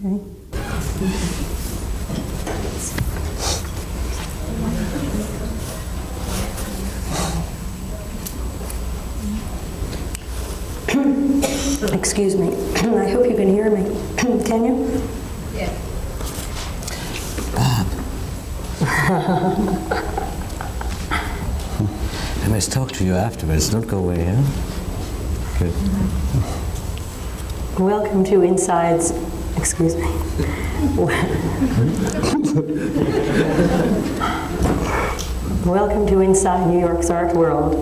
Excuse me. I hope you can hear me. Can you? Yeah. I must talk to you afterwards. Don't go away, huh? Good. Welcome to Inside's. Excuse me. Welcome to Inside New York's Art World.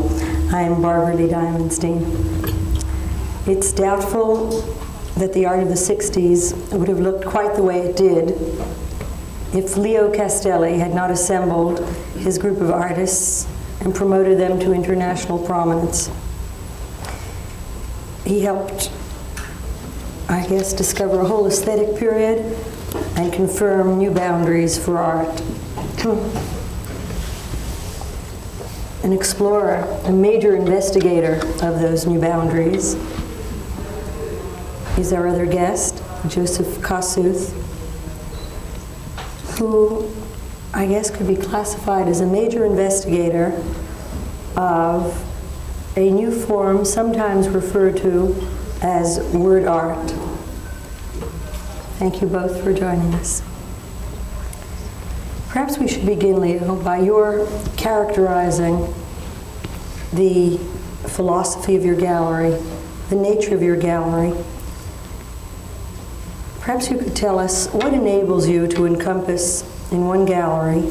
I am Barbara Lee Diamonstein. It's doubtful that the art of the 60s would have looked quite the way it did if Leo Castelli had not assembled his group of artists and promoted them to international prominence. He helped, I guess, discover a whole aesthetic period and confirm new boundaries for art. An explorer, a major investigator of those new boundaries, is our other guest, Joseph Kossuth, who I guess could be classified as a major investigator of a new form sometimes referred to as word art. Thank you both for joining us. Perhaps we should begin, Leo, by your characterizing the philosophy of your gallery, the nature of your gallery. Perhaps you could tell us what enables you to encompass in one gallery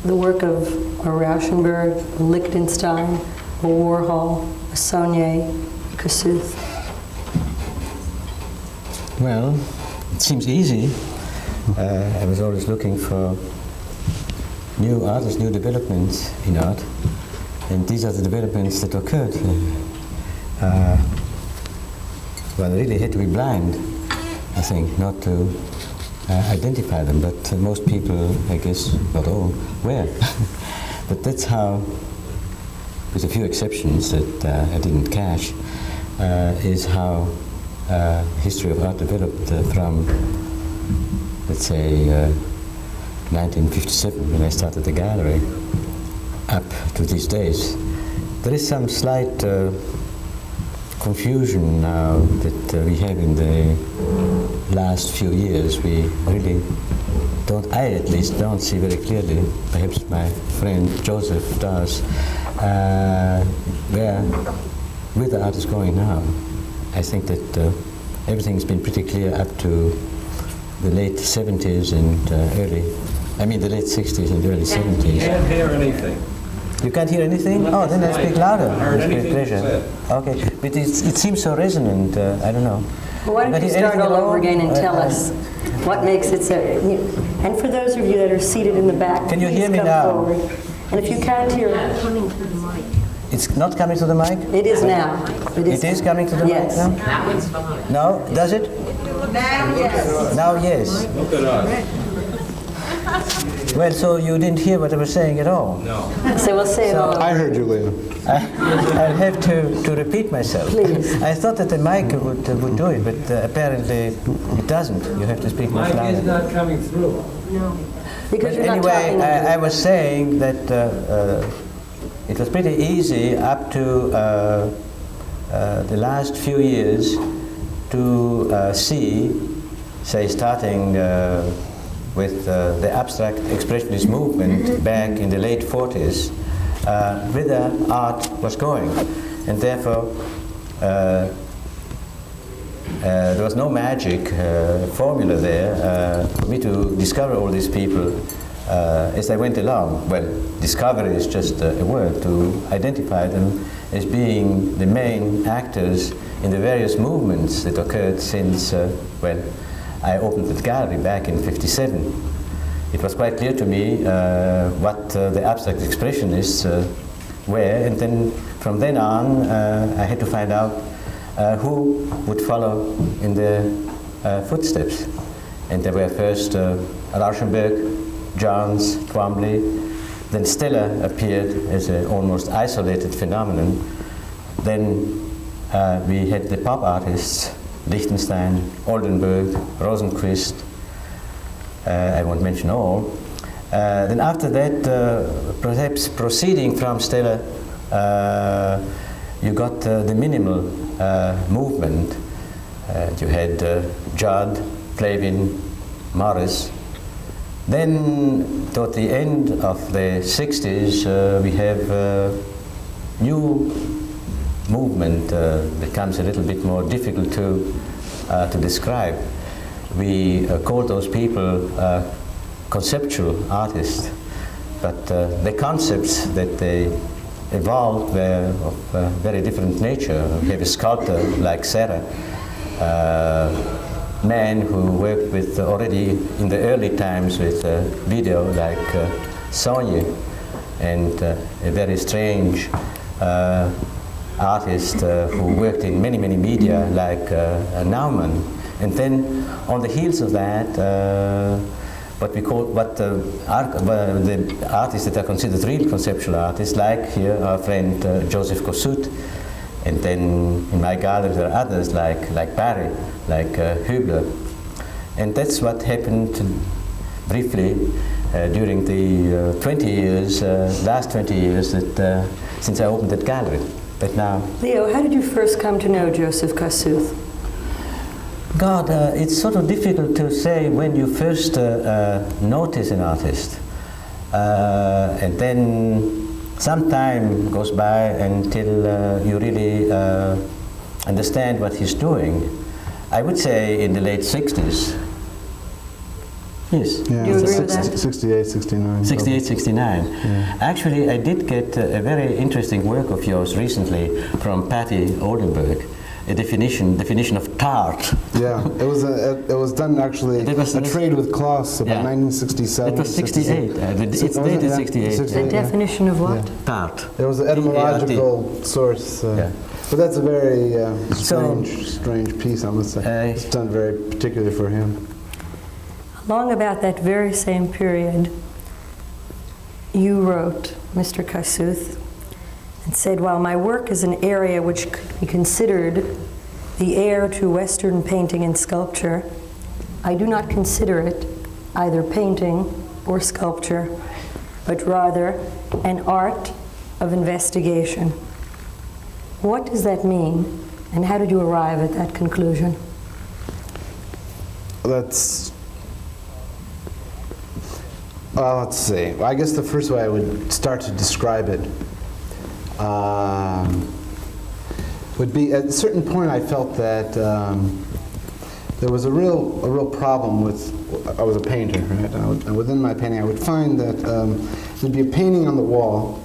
the work of a Rauschenberg, a Lichtenstein, a Warhol, a Saunier, a Kosuth. Well, it seems easy. I was always looking for new artists, new developments in art, and these are the developments that occurred. Well, I really had to be blind, I think, not to identify them, but most people, I guess, not all, were. But that's how, with a few exceptions that I didn't catch, is how history of art developed from, let's say, 1957, when I started the gallery, up to these days. There is some slight confusion now that we have in the last few years. We really don't, I at least don't see very clearly, perhaps my friend Joseph does, where the art is going now. I think that everything's been pretty clear up to the late 70s and the late 60s and early 70s. You can't hear anything. You can't hear anything? Oh, then I speak louder. With great pleasure. Okay, but it seems so resonant, I don't know. Well, why don't you start all over again and tell us what makes it so... And for those of you that are seated in the back, can you hear me come now? Forward. And if you can't hear... It's not coming to the mic? It is now. It is coming to the mic now? That one's behind. No? Does it? Now, yes. Now, yes. Look at us. Well, so you didn't hear what I was saying at all? No. So we'll say it all over. I heard you, Leo. I'll have to repeat myself. Please. I thought that the mic would do it, but apparently it doesn't. You have to speak much Mike louder. is not coming through. No. Because But you're not anyway, talking into I was saying that it was pretty easy up to the last few years to see, say, starting with the abstract expressionist movement back in the late 40s, whither art was going. And therefore, there was no magic formula there for me to discover all these people as I went along. Well, discovery is just a word, to identify them as being the main actors in the various movements that occurred since, I opened the gallery back in '57. It was quite clear to me what the abstract expressionists were, and then from then on I had to find out who would follow in their footsteps. And there were first Rauschenberg, Johns, Twombly, then Stella appeared as an almost isolated phenomenon. Then we had the pop artists Liechtenstein, Oldenburg, Rosenquist. I won't mention all. Then after that, perhaps proceeding from Stella, you got the minimal movement. You had Judd, Flavin, Morris. Then, toward the end of the 60s, we have new movement becomes a little bit more difficult to describe. We call those people conceptual artists, but the concepts that they evolved were of very different nature. We have a sculptor like Serra, man who worked with already in the early times with video like Sonia, and a very strange artist who worked in many media like Naumann. And then on the heels of that, the artists that are considered real conceptual artists, like here our friend Joseph Kosuth. And then in my gallery there are others like Barry, like Hübler. And that's what happened briefly during the 20 years, last 20 years that since I opened that gallery. But now, Leo, how did you first come to know Joseph Kosuth? God, it's sort of difficult to say when you first notice an artist. And then some time goes by until you really understand what he's doing. I would say in the late 60s. Yes. Yeah, Do you agree with that? 68, 69. 68, 69. Yeah. Actually, I did get a very interesting work of yours recently from Patty Oldenburg, a definition of tart. Yeah, it was done actually a trade with Klaus about 1967. It was 68. It's dated 68. The definition of what? Yeah. Tart. It was an etymological source. But that's a very strange piece, I must say. It's done very particularly for him. Along about that very same period, you wrote, Mr. Kossuth, and said, while my work is an area which could be considered the heir to Western painting and sculpture, I do not consider it either painting or sculpture, but rather an art of investigation. What does that mean, and how did you arrive at that conclusion? Let's see. I guess the first way I would start to describe it would be at a certain point I felt that there was a real problem with. I was a painter, right? And within my painting, I would find that there'd be a painting on the wall,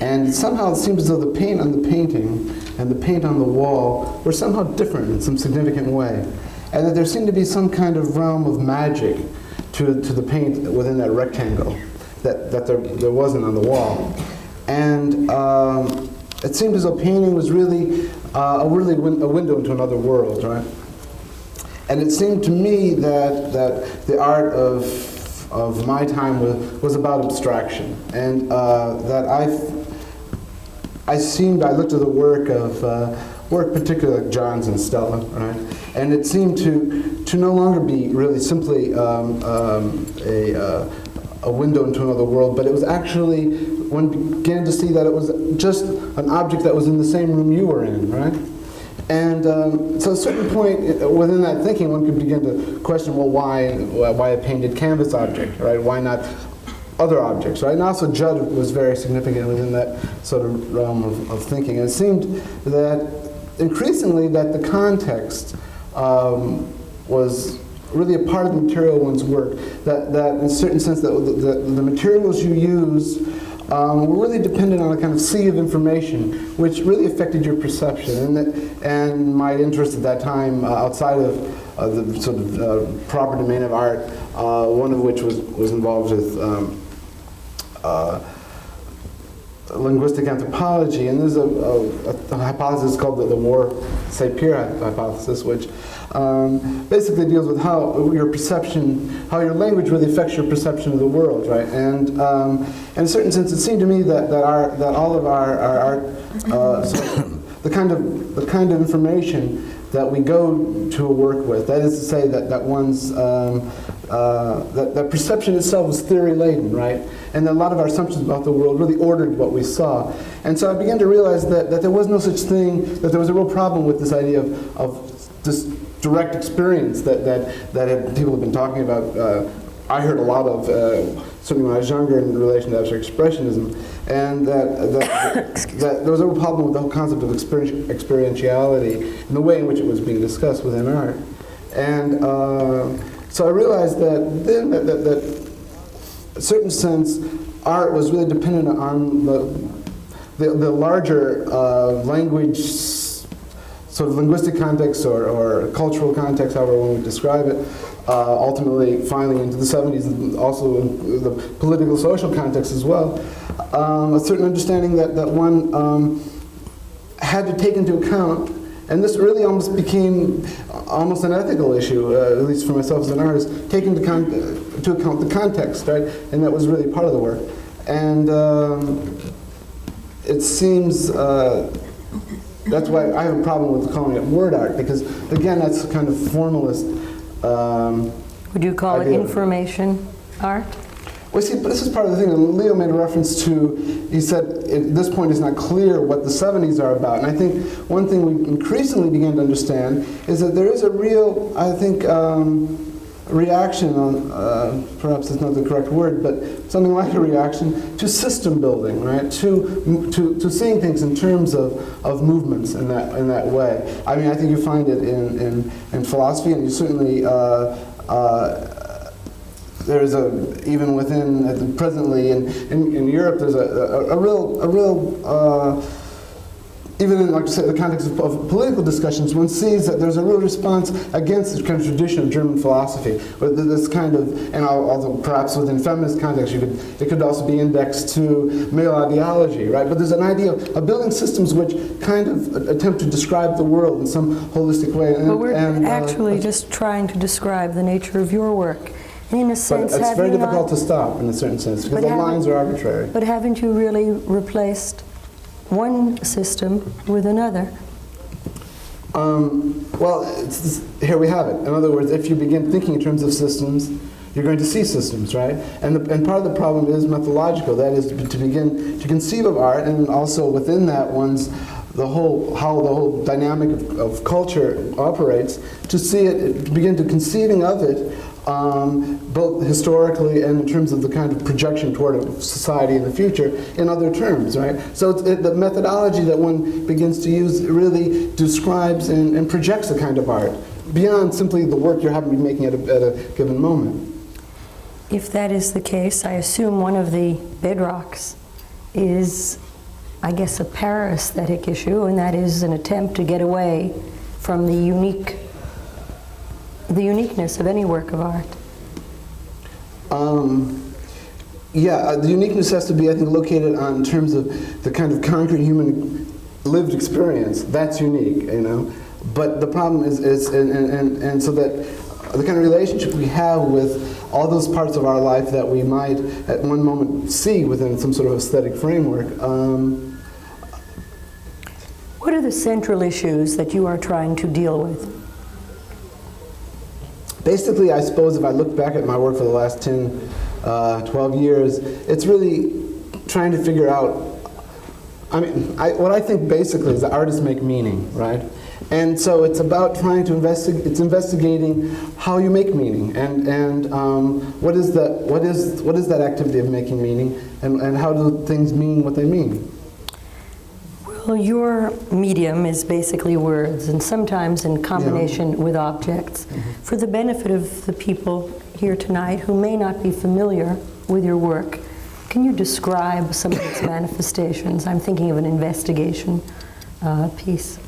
and somehow it seemed as though the paint on the painting and the paint on the wall were somehow different in some significant way, and that there seemed to be some kind of realm of magic to the paint within that rectangle that there wasn't on the wall. And it seemed as though painting was really a window into another world, right? And it seemed to me that the art of my time was about abstraction, and that I looked at the work particularly like John's and Stella, right? And it seemed to no longer be really simply a window into another world, but it was actually, one began to see that it was just an object that was in the same room you were in, right? And so at a certain point within that thinking, one could begin to question, well, why a painted canvas object, right? Why not other objects, right? And also Judd was very significant within that sort of realm of thinking. And it seemed that increasingly that the context was really a part of the material of one's work. That in a certain sense that the materials you use were really dependent on a kind of sea of information, which really affected your perception. And my interest at that time, outside of the sort of proper domain of art, one of which was involved with linguistic anthropology, and there's a hypothesis called the war-Sapir hypothesis, which basically deals with how your language really affects your perception of the world, right? And in a certain sense, it seemed to me that all of our art, the kind of information that we go to a work with. That is to say that one's that perception itself was theory-laden, right? And a lot of our assumptions about the world really ordered what we saw. And so I began to realize that there was no such thing, that there was a real problem with this idea of this direct experience that people have been talking about. I heard a lot of, certainly when I was younger, in relation to abstract expressionism, and that there was a real problem with the whole concept of experientiality and the way in which it was being discussed within art. And so I realized that then that in a certain sense, art was really dependent on the larger language, sort of linguistic context or cultural context, however one would describe it. Ultimately, finally into the 70s, and also in the political, social context as well, a certain understanding that one had to take into account, and this really almost became almost an ethical issue, at least for myself as an artist, taking into account the context, right? And that was really part of the work. And it seems that's why I have a problem with calling it word art, because again, that's a kind of formalist. Would you call it information art? Well, see, but this is part of the thing. And Leo made a reference to, he said, at this point it's not clear what the 70s are about. And I think one thing we increasingly began to understand is that there is a real, I think, reaction on, perhaps it's not the correct word, but something like a reaction to system building, right? To seeing things in terms of movements in that way. I mean, I think you find it in philosophy, and you certainly there's even within presently in Europe there's a real even in, like I said, the context of political discussions, one sees that there's a real response against this kind of tradition of German philosophy. But this kind of, and although perhaps within feminist context, it could also be indexed to male ideology, right? But there's an idea of building systems which kind of attempt to describe the world in some holistic way. But we're actually just trying to describe the nature of your work. In a sense, but it's very difficult to stop in a certain sense, because the lines are arbitrary. But haven't you really replaced one system with another? Well, here we have it. In other words, if you begin thinking in terms of systems, you're going to see systems, right? And part of the problem is methodological. That is to begin to conceive of art, and also within that how the whole dynamic of culture operates. To see it, to begin to conceiving of it. Both historically and in terms of the kind of projection toward a society in the future in other terms, right? So the methodology that one begins to use really describes and projects a kind of art beyond simply the work you happen to be making at a given moment. If that is the case, I assume one of the bedrocks is, I guess, a para-aesthetic issue, and that is an attempt to get away from the uniqueness of any work of art. The uniqueness has to be, I think, located in terms of the kind of concrete human lived experience. That's unique, you know. But the problem is and so that the kind of relationship we have with all those parts of our life that we might at one moment see within some sort of aesthetic framework. What are the central issues that you are trying to deal with? Basically, I suppose if I look back at my work for the last 10, 12 years, it's really trying to figure out, what I think basically is that artists make meaning, right? And so it's about trying to investigating how you make meaning, and what is that activity of making meaning, and how do things mean what they mean? Well, your medium is basically words, and sometimes in combination with objects. Mm-hmm. For the benefit of the people here tonight who may not be familiar with your work, can you describe some of its manifestations? I'm thinking of an investigation piece.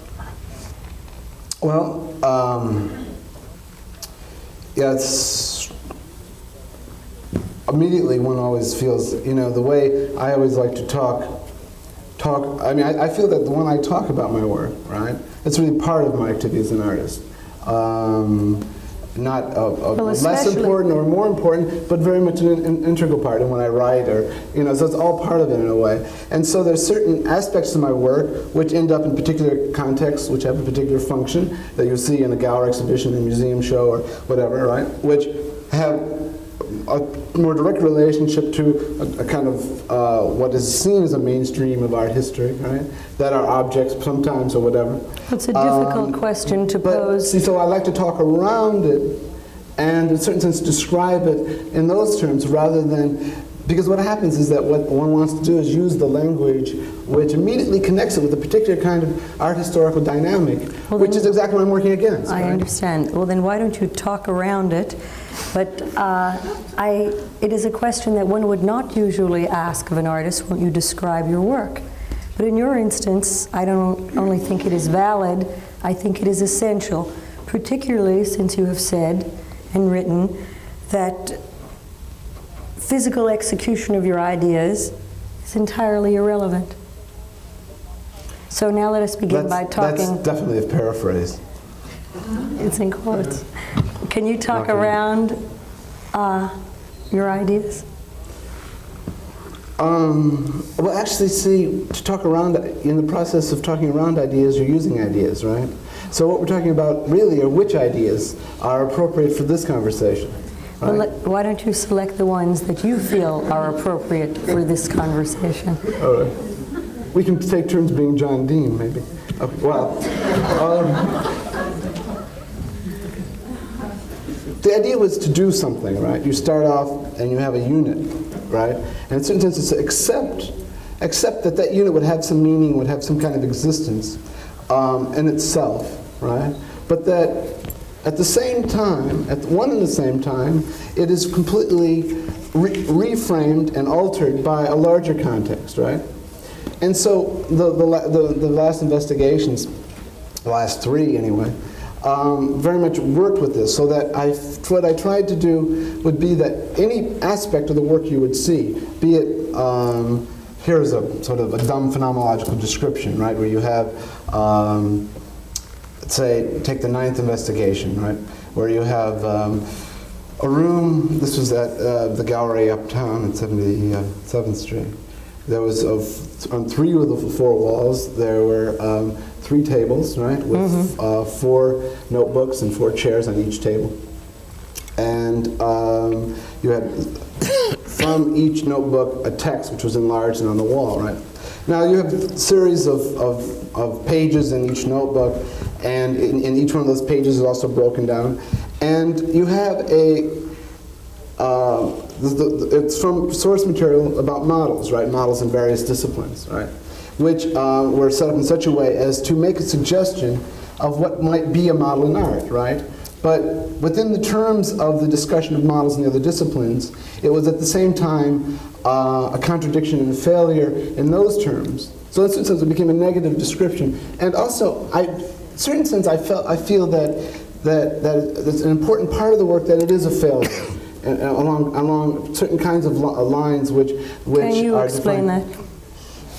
Well, it's immediately one always feels, the way I always like to talk, I feel that when I talk about my work, right, it's really part of my activity as an artist. not a less especially- important or more important, but very much an integral part. And when I write, or so it's all part of it in a way. And so there's certain aspects of my work which end up in particular contexts, which have a particular function that you'll see in a gallery exhibition, a museum show, or whatever, right? Which have a more direct relationship to a kind of what is seen as a mainstream of art history, right? That are objects sometimes or whatever. It's a difficult question to pose. See, so I like to talk around it and in a certain sense describe it in those terms rather than, because what happens is that what one wants to do is use the language which immediately connects it with a particular kind of art historical dynamic, which is exactly what I'm working against. I right? understand. Well, then why don't you talk around it? But it is a question that one would not usually ask of an artist when you describe your work. But in your instance, I don't only think it is valid, I think it is essential, particularly since you have said and written that physical execution of your ideas is entirely irrelevant. So now let us begin by talking. That's definitely a paraphrase. It's in quotes. Can you talk Okay. around your ideas? Well, actually, see, to talk around, in the process of talking around ideas, you're using ideas, right? So what we're talking about really are which ideas are appropriate for this conversation. Right? Well, why don't you select the ones that you feel are appropriate for this conversation? All right. We can take turns being John Dean, maybe. Okay, well, the idea was to do something, right? You start off and you have a unit, right? And in certain senses, accept that that unit would have some meaning, would have some kind of existence in itself, right? But that at the same time, at one and the same time, it is completely reframed and altered by a larger context, right? And so the last investigations, the last three anyway, very much worked with this, so that what I tried to do would be that any aspect of the work you would see, be it, here's a sort of a dumb phenomenological description, right, where you have, say, take the 9th investigation, right, where you have a room, this was at the gallery uptown at 77th Street. There was, on 3 of the 4 walls, there were 3 tables, right, with 4 notebooks and 4 chairs on each table. And you had, from each notebook, a text which was enlarged and on the wall, right? Now you have a series of pages in each notebook, and in each one of those pages is also broken down. And you have it's from source material about models, right? Models in various disciplines, right? Which were set up in such a way as to make a suggestion of what might be a model in art, right? But within the terms of the discussion of models in the other disciplines, it was at the same time a contradiction and a failure in those terms. So in a certain sense, it became a negative description. And also, in a certain sense, I feel that it's an important part of the work that it is a failure. Along certain kinds of lines which Can you are explain defined. that?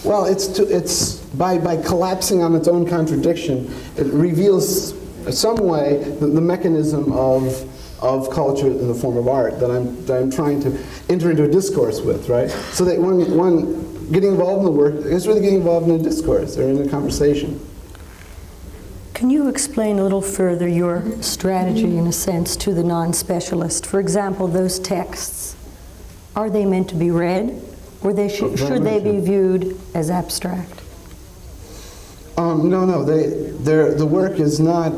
Well, it's by collapsing on its own contradiction, it reveals some way the mechanism of culture in the form of art that I'm trying to enter into a discourse with, right? So that one getting involved in the work is really getting involved in a discourse or in a conversation. Can you explain a little further your strategy, in a sense, to the non-specialist? For example, those texts, are they meant to be read, or should they be viewed as abstract? No, the work is not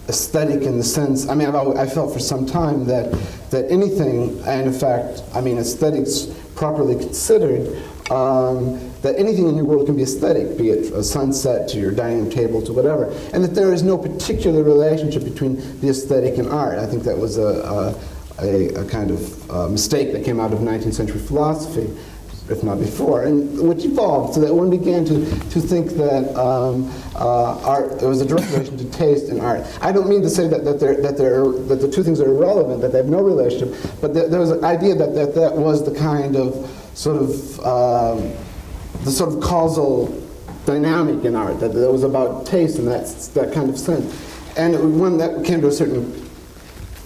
aesthetic in the sense, I mean, I felt for some time that anything, and in fact, I mean, aesthetics properly considered, that anything in your world can be aesthetic, be it a sunset to your dining table to whatever, and that there is no particular relationship between the aesthetic and art. I think that was a kind of mistake that came out of 19th century philosophy, if not before, and which evolved so that one began to think that art, there was a direct relation to taste and art. I don't mean to say that the two things are irrelevant, that they have no relationship, but there was an idea that was the kind of sort of the sort of causal dynamic in art, that was about taste in that kind of sense. And when that came to a certain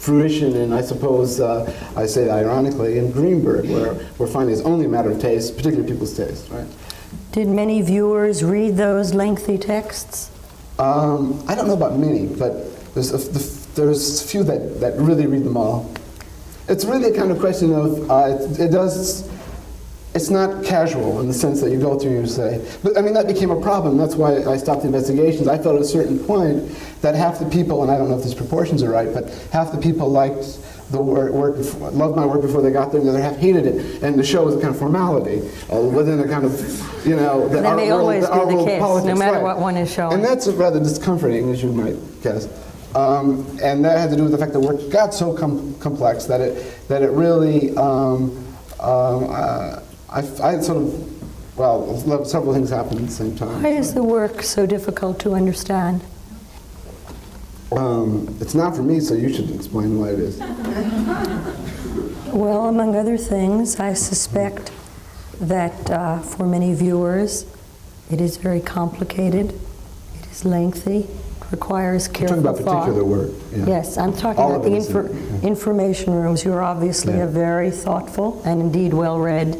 fruition in, I suppose, I say that ironically, in Greenberg, where finding is only a matter of taste, particularly people's taste, right? Did many viewers read those lengthy texts? I don't know about many, but there's a few that really read them all. It's really a kind of question of, it's not casual in the sense that you go through and you say, but I mean, that became a problem. That's why I stopped the investigations. I felt at a certain point that half the people, and I don't know if these proportions are right, but half the people liked the work loved my work before they got there, and the other half hated it. And the show was a kind of formality within a kind of, that may always be the case, politics, no matter right. what one is showing. And that's rather discomforting, as you might guess. And that had to do with the fact that work got so complex that it really, I sort of, well, several things happened at the same time. Why is the work so difficult to understand? It's not for me, so you should explain why it is. Well, among other things, I suspect that for many viewers, it is very complicated, it is lengthy, it requires careful You're talking about thought. particular work. Yeah. Yes, I'm talking All about of the it is information rooms. You're obviously Yeah. a very thoughtful and indeed well-read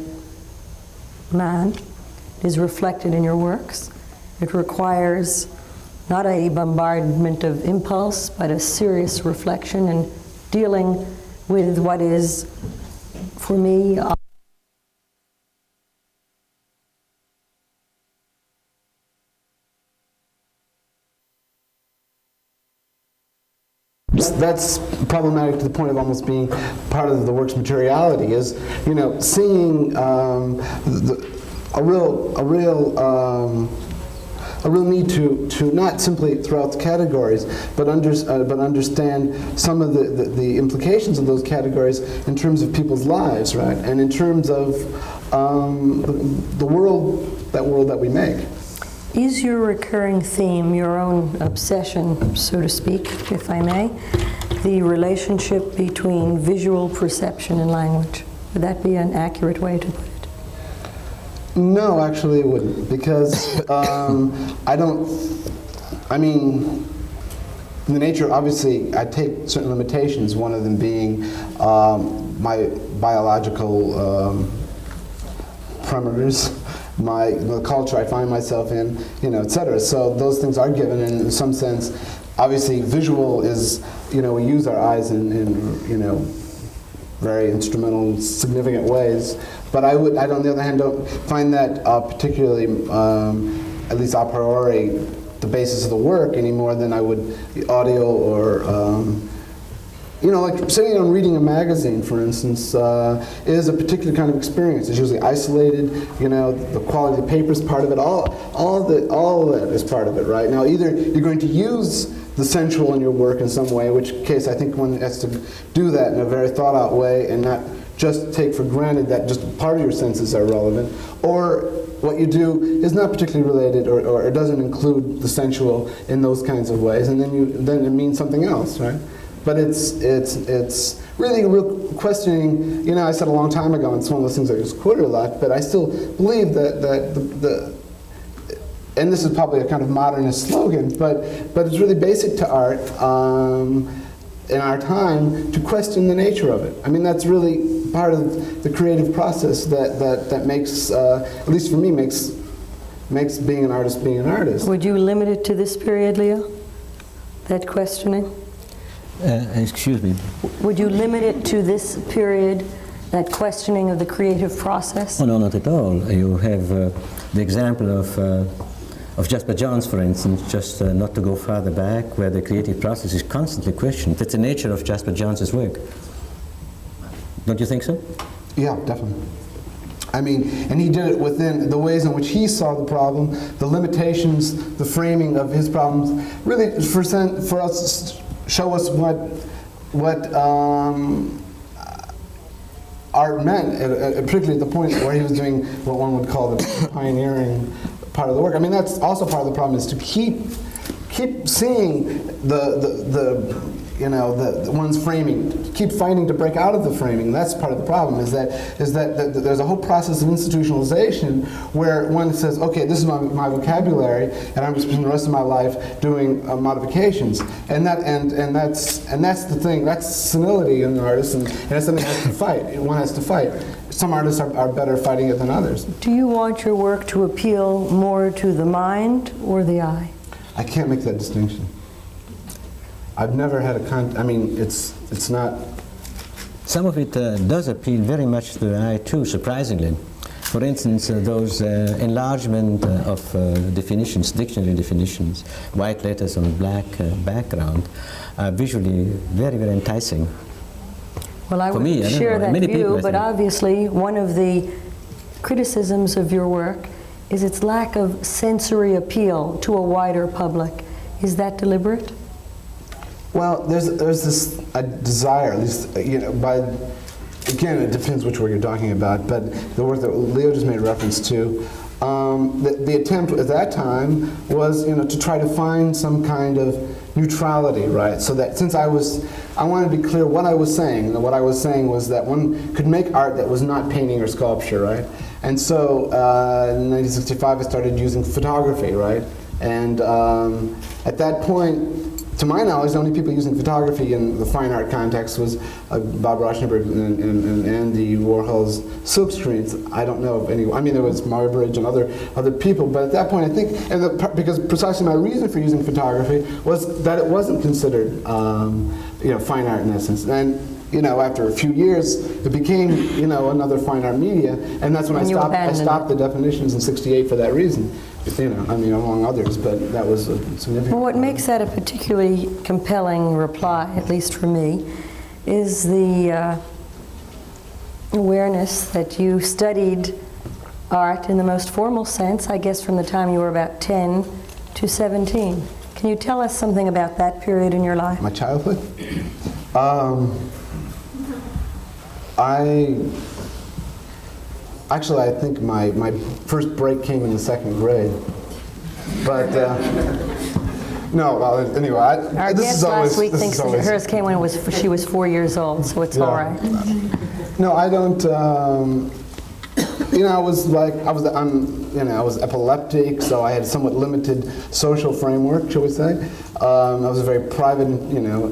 man. It is reflected in your works. It requires not a bombardment of impulse, but a serious reflection and dealing with what is, for me, That's problematic to the point of almost being part of the work's materiality. Is seeing a real need to not simply throw out the categories, but understand some of the implications of those categories in terms of people's lives, right, and in terms of the world that we make. Is your recurring theme, your own obsession, so to speak, if I may, the relationship between visual perception and language? Would that be an accurate way to put it? No, actually it wouldn't, because the nature, obviously, I take certain limitations, one of them being my biological parameters, the culture I find myself in, et cetera. So those things are given, and in some sense, obviously, visual is, we use our eyes in very instrumental, significant ways. But I, on the other hand, don't find that particularly, at least a priori, the basis of the work any more than I would the audio or like sitting and reading a magazine, for instance, is a particular kind of experience. It's usually isolated. The quality of the paper is part of it. All of that is part of it, right? Now, either you're going to use the sensual in your work in some way, in which case I think one has to do that in a very thought-out way and not just take for granted that just part of your senses are relevant, or what you do is not particularly related or doesn't include the sensual in those kinds of ways, and then it means something else, right? But it's really a real questioning. I said a long time ago, and it's one of those things I just quoted a lot, but I still believe that and this is probably a kind of modernist slogan, but it's really basic to art in our time to question the nature of it. I mean, that's really part of the creative process that makes, at least for me, makes being an artist being an artist. Would you limit it to this period, Leo? That questioning? Excuse me. Would you limit it to this period, that questioning of the creative process? Oh, no, not at all. You have the example of Jasper Johns, for instance, just not to go farther back, where the creative process is constantly questioned. That's the nature of Jasper Johns' work. Don't you think so? Yeah, definitely. I mean, and he did it within the ways in which he saw the problem, the limitations, the framing of his problems, really for us show us what art meant, particularly at the point where he was doing what one would call the pioneering part of the work. I mean, that's also part of the problem, is to keep seeing the you know, the one's framing, keep fighting to break out of the framing. That's part of the problem, is that there's a whole process of institutionalization where one says, okay, this is my vocabulary, and I'm just spending the rest of my life doing modifications. And that's the thing, that's senility in an artist, and that's something that has to fight. One has to fight. Some artists are better fighting it than others. Do you want your work to appeal more to the mind or the eye? I can't make that distinction. I've never had I mean, it's not... Some of it does appeal very much to the eye too, surprisingly. For instance, those enlargement of definitions, dictionary definitions, white letters on black background, are visually very, very enticing. Well, I For me, would I don't share know. that Many view, people, I but think. obviously one of the criticisms of your work is its lack of sensory appeal to a wider public. Is that deliberate? Well, there's this desire, at least, you know, again, it depends which work you're talking about, but the work that Leo just made reference to, the attempt at that time was, you know, to try to find some kind of neutrality, right? So that since I wanted to be clear what I was saying, and what I was saying was that one could make art that was not painting or sculpture, right? And so in 1965 I started using photography, right? And at that point, to my knowledge, the only people using photography in the fine art context was Bob Rauschenberg and Andy Warhol's silk screens. I don't know of anyone. I mean, there was Marbridge and other people, but at that point, I think, because precisely my reason for using photography was that it wasn't considered, you know, fine art in essence. And you know, after a few years, it became, you know, another fine art media, and that's when I stopped the definitions in '68 for that reason. You know, I mean, among others, but that was a significant. Well, what makes that a particularly compelling reply, at least for me, is the awareness that you studied art in the most formal sense, I guess from the time you were about 10 to 17. Can you tell us something about that period in your life? My childhood? Actually, I think my first break came in the second grade. But, no, well, anyway, Our this guest is always... last week this thinks is always, that hers came when she was 4 years old, so it's Yeah. all right. No, I don't, you know, I was epileptic, so I had a somewhat limited social framework, shall we say. I was a very private, you know,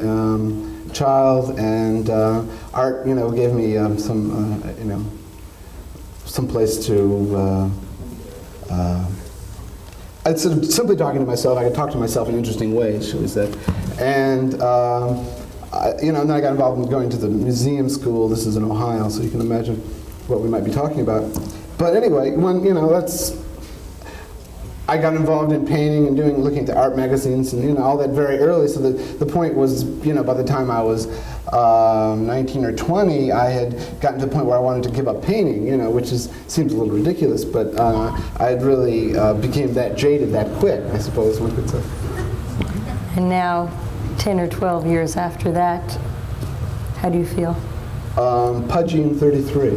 child, and art, you know, gave me you know, some place to, I'd sort of simply talking to myself, I could talk to myself in interesting ways, shall we say. And, you know, and then I got involved in going to the museum school. This is in Ohio, so you can imagine what we might be talking about. But anyway, when, you know, I got involved in painting and looking at the art magazines and, you know, all that very early. So the point was, you know, by the time I was 19 or 20, I had gotten to the point where I wanted to give up painting, you know, which seems a little ridiculous, but I had really became that jaded that quick, I suppose one could say. And now, 10 or 12 years after that, how do you feel? Pudgy and 33.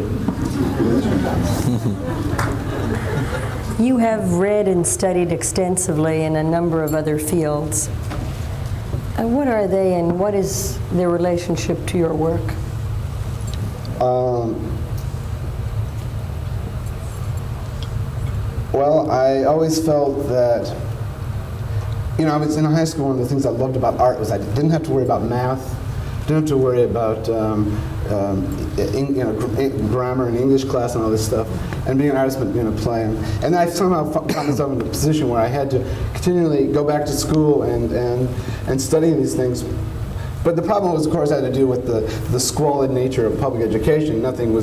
You have read and studied extensively in a number of other fields. What are they, and what is their relationship to your work? Well, I always felt that, you know, I was in high school, one of the things I loved about art was I didn't have to worry about math, didn't have to worry about you know, grammar and English class and all this stuff, and being an artist, but, you know, playing. And I somehow found myself in a position where I had to continually go back to school and study these things. But the problem was, of course, had to do with the squalid nature of public education. Nothing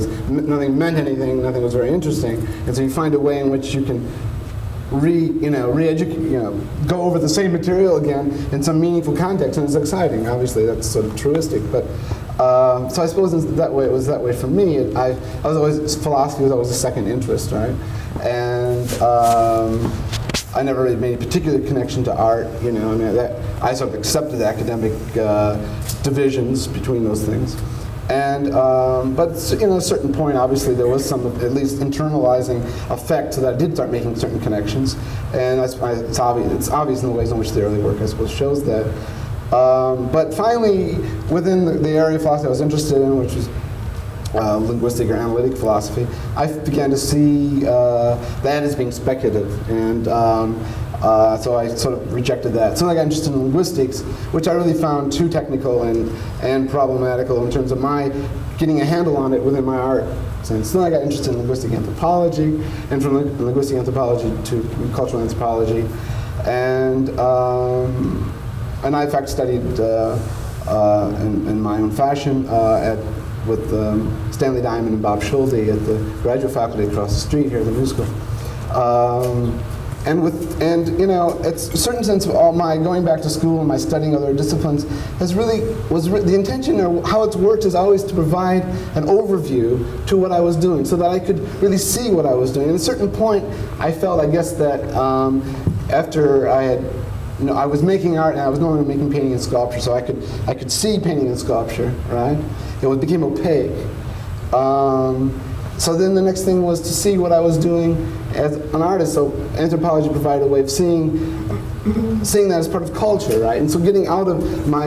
meant anything. Nothing was very interesting. And so you find a way in which you can re-educate, you know, go over the same material again in some meaningful context, and it's exciting. Obviously, that's sort of truistic, but so I suppose it was that way for me. Philosophy was always a second interest, right? And I never really made a particular connection to art, you know. I mean, I sort of accepted the academic divisions between those things. And, but you know, at a certain point, obviously, there was some, at least, internalizing effect, so that I did start making certain connections. And it's obvious in the ways in which the early work, I suppose, shows that. But finally, within the area of philosophy I was interested in, which was linguistic or analytic philosophy, I began to see that as being speculative, and so I sort of rejected that. So I got interested in linguistics, which I really found too technical and problematical in terms of my getting a handle on it within my art sense. So then I got interested in linguistic anthropology, and from linguistic anthropology to cultural anthropology, and I in fact studied in my own fashion with Stanley Diamond and Bob Schulte at the graduate faculty across the street here at the New School. And you know, it's a certain sense of all my going back to school and my studying other disciplines was the intention, or how it's worked is always to provide an overview to what I was doing, so that I could really see what I was doing. At a certain point, I felt, I guess, that after I had, you know, I was making art, and I was no longer making painting and sculpture, so I could see painting and sculpture, right? It became opaque. So then the next thing was to see what I was doing as an artist. So anthropology provided a way of seeing that as part of culture, right? And so getting out of my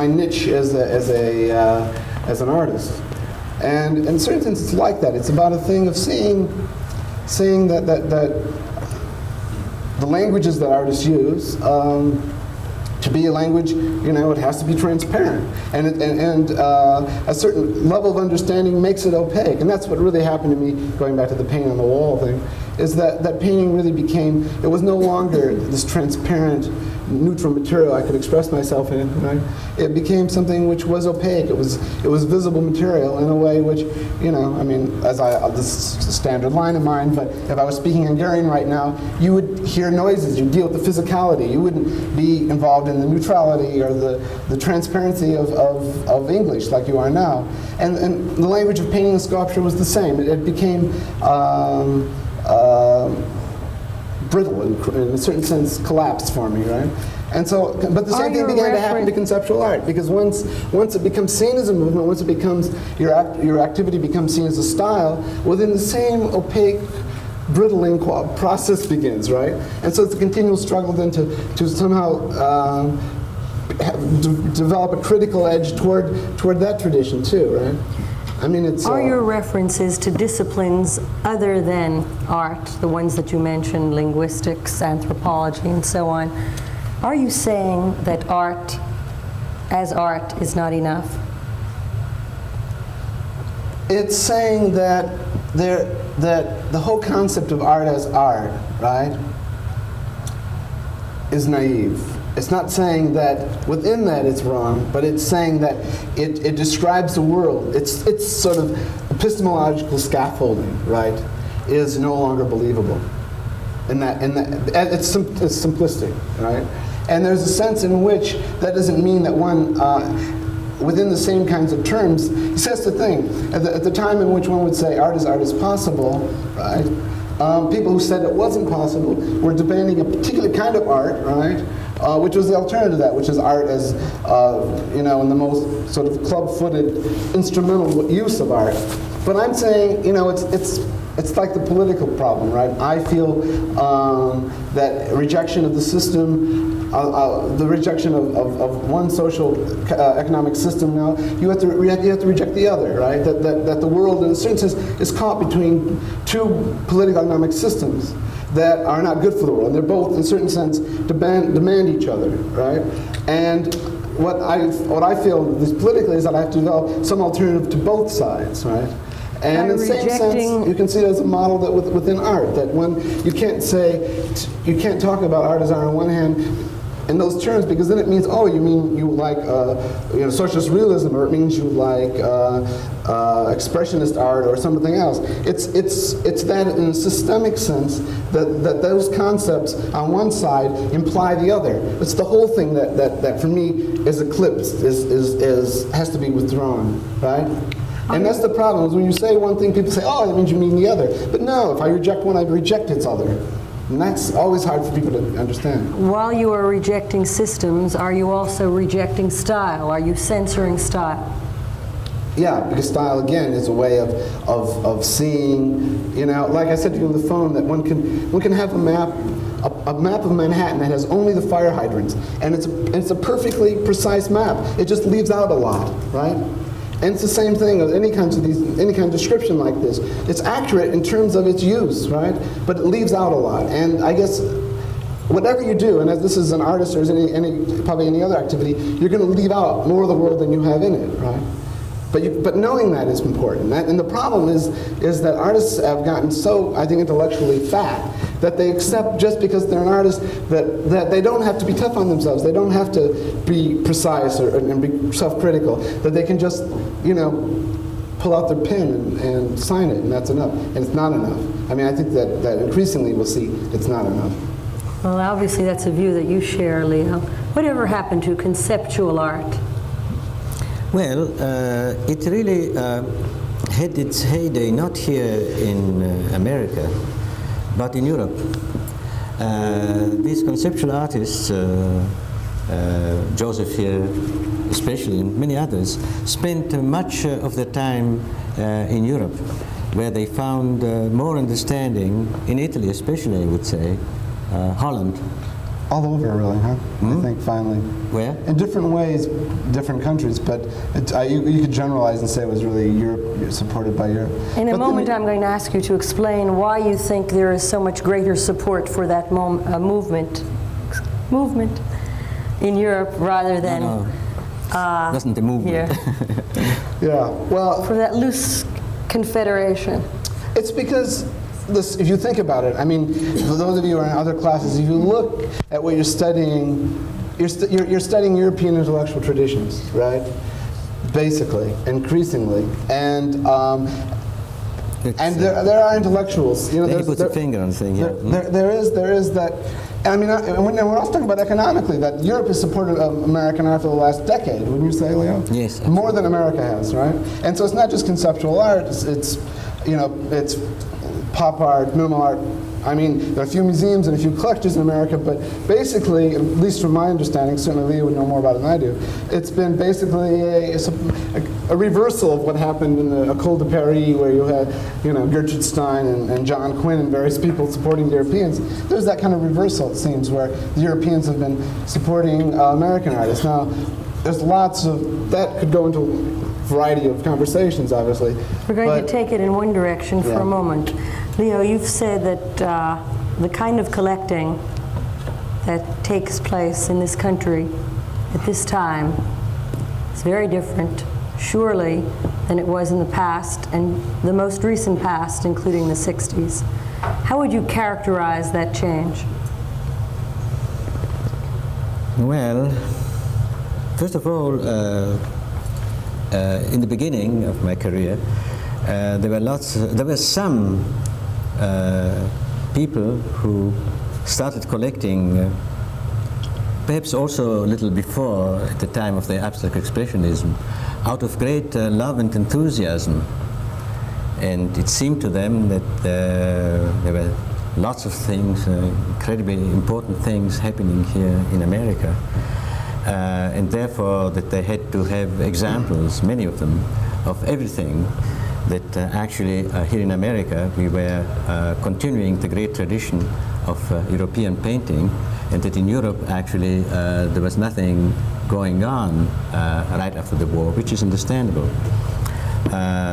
niche as an artist. And in certain sense, it's like that. It's about a thing of seeing that the languages that artists use, to be a language, you know, it has to be transparent, and a certain level of understanding makes it opaque, and that's what really happened to me. Going back to the paint on the wall thing, is that painting really became, it was no longer this transparent, neutral material I could express myself in. Right? It became something which was opaque. It was visible material in a way which, you know, I mean, this is a standard line of mine, but if I was speaking Hungarian right now, you would hear noises. You'd deal with the physicality. You wouldn't be involved in the neutrality or the transparency of English like you are now. And the language of painting and sculpture was the same. It became brittle in a certain sense, collapsed for me, right? And so, but the same thing began to happen to conceptual art, because once it becomes seen as a movement, once it becomes your activity becomes seen as a style, well, then the same opaque, brittling process begins, right? And so it's a continual struggle then to somehow develop a critical edge toward that tradition too, right? I mean, it's... Are your references to disciplines other than art, the ones that you mentioned, linguistics, anthropology, and so on, are you saying that art as art is not enough? It's saying that the whole concept of art as art, right, is naive. It's not saying that within that it's wrong, but it's saying that it describes the world. It's sort of epistemological scaffolding, right, is no longer believable. In that it's simplistic, right? And there's a sense in which that doesn't mean that one, within the same kinds of terms, see, that's the thing. At the time in which one would say art is possible, right? People who said it wasn't possible were demanding a particular kind of art, right? Which was the alternative to that, which is art as, you know, in the most sort of club-footed instrumental use of art. But I'm saying, you know, it's like the political problem, right? I feel that rejection of the system, the rejection of one social economic system now, you have to reject the other, right? That the world, in a certain sense, is caught between two political economic systems that are not good for the world. They're both, in a certain sense, demand each other, right? And what I feel is politically is that I have to develop some alternative to both sides, right? And in the same sense, you can see it as a model that within art, that when you can't talk about art as art on one hand in those terms, because then it means, oh, you mean you like you know, socialist realism, or it means you like expressionist art or something else. It's that in a systemic sense that those concepts on one side imply the other. It's the whole thing that for me is eclipsed, has to be withdrawn, right? And that's the problem, is when you say one thing, people say, oh, that means you mean the other. But no, if I reject one, I reject its other. And that's always hard for people to understand. While you are rejecting systems, are you also rejecting style? Are you censoring style? Yeah, because style, again, is a way of seeing, you know, like I said to you on the phone, that one can have a map a map of Manhattan that has only the fire hydrants, and it's a perfectly precise map. It just leaves out a lot, right? And it's the same thing with any kind of description like this. It's accurate in terms of its use, right? But it leaves out a lot. And I guess whatever you do, and as this is an artist or as probably any other activity, you're going to leave out more of the world than you have in it, right? But knowing that is important. And the problem is that artists have gotten so, I think, intellectually fat that they accept just because they're an artist that they don't have to be tough on themselves. They don't have to be precise and be self-critical. That they can just, pull out their pen and sign it, and that's enough. And it's not enough. I mean, I think that increasingly we'll see it's not enough. Well, obviously that's a view that you share, Leo. Whatever happened to conceptual art? Well, it really had its heyday not here in America, but in Europe. These conceptual artists, Joseph here especially, and many others, spent much of their time in Europe, where they found more understanding, in Italy especially, I would say, Holland. All over, really, huh? I think finally. Where? In different ways, different countries, but you could generalize and say it was really Europe, supported by Europe. In a moment, I'm going to ask you to explain why you think there is so much greater support for that movement in Europe rather than Wasn't the movement. here. Yeah, well, For that loose confederation. it's because if you think about it, I mean, for those of you who are in other classes, if you look at what you're studying, you're studying European intellectual traditions, right? Basically, increasingly, and there are intellectuals. He puts a finger on the thing. Yeah. There is that. I mean, we're also talking about economically, that Europe has supported American art for the last decade, wouldn't you say, Leo? Yes. More than America has, right? And so it's not just conceptual art, it's pop art, minimal art. I mean, there are a few museums and a few collectors in America, but basically, at least from my understanding, certainly Leo would know more about it than I do, it's been basically a reversal of what happened in the École de Paris, where you had, Gertrude Stein and John Quinn and various people supporting the Europeans. There's that kind of reversal, it seems, where the Europeans have been supporting American artists. Now, there's lots of, that could go into a variety of conversations, obviously. We're going to take it in one direction for Yeah. a moment. Leo, you've said that the kind of collecting that takes place in this country at this time is very different, surely, than it was in the past, and the most recent past, including the 60s. How would you characterize that change? Well, first of all, in the beginning of my career, there were some people who started collecting, perhaps also a little before, at the time of the abstract expressionism, out of great love and enthusiasm. And it seemed to them that there were lots of things, incredibly important things happening here in America. And therefore that they had to have examples, many of them, of everything that actually here in America we were continuing the great tradition of European painting, and that in Europe actually there was nothing going on right after the war, which is understandable.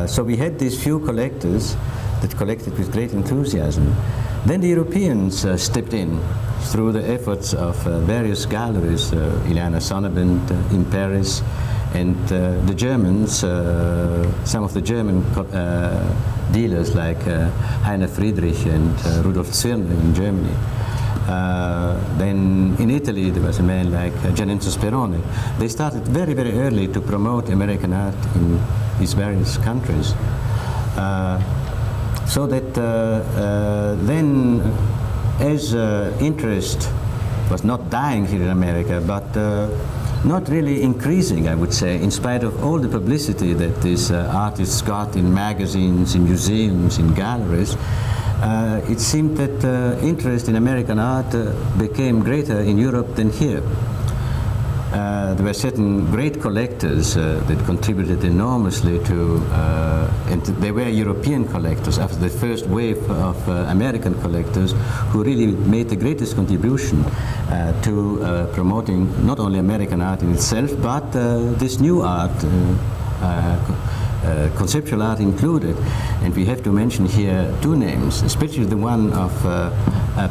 So we had these few collectors that collected with great enthusiasm. Then the Europeans stepped in through the efforts of various galleries, Ileana Sonnabend in Paris, and the Germans, some of the German dealers like Heiner Friedrich and Rudolf Zwirner in Germany. Then in Italy there was a man like Gianenzo Sperone. They started very, very early to promote American art in these various countries. So that then, as interest was not dying here in America, but not really increasing, I would say, in spite of all the publicity that these artists got in magazines, in museums, in galleries, it seemed that interest in American art became greater in Europe than here. there were certain great collectors that contributed enormously to, and they were European collectors after the first wave of American collectors who really made the greatest contribution to promoting not only American art in itself, but this new art, conceptual art included. And we have to mention here two names, especially the one of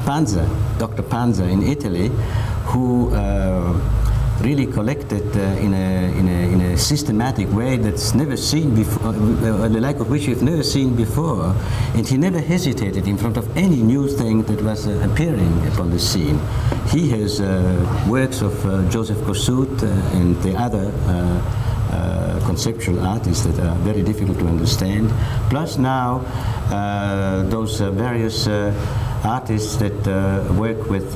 Panza, Dr. Panza in Italy, who really collected in a systematic way that's never seen before, the like of which you've never seen before. And he never hesitated in front of any new thing that was appearing upon the scene. He has works of Joseph Kosuth and the other conceptual artists that are very difficult to understand. Plus now those various artists that work with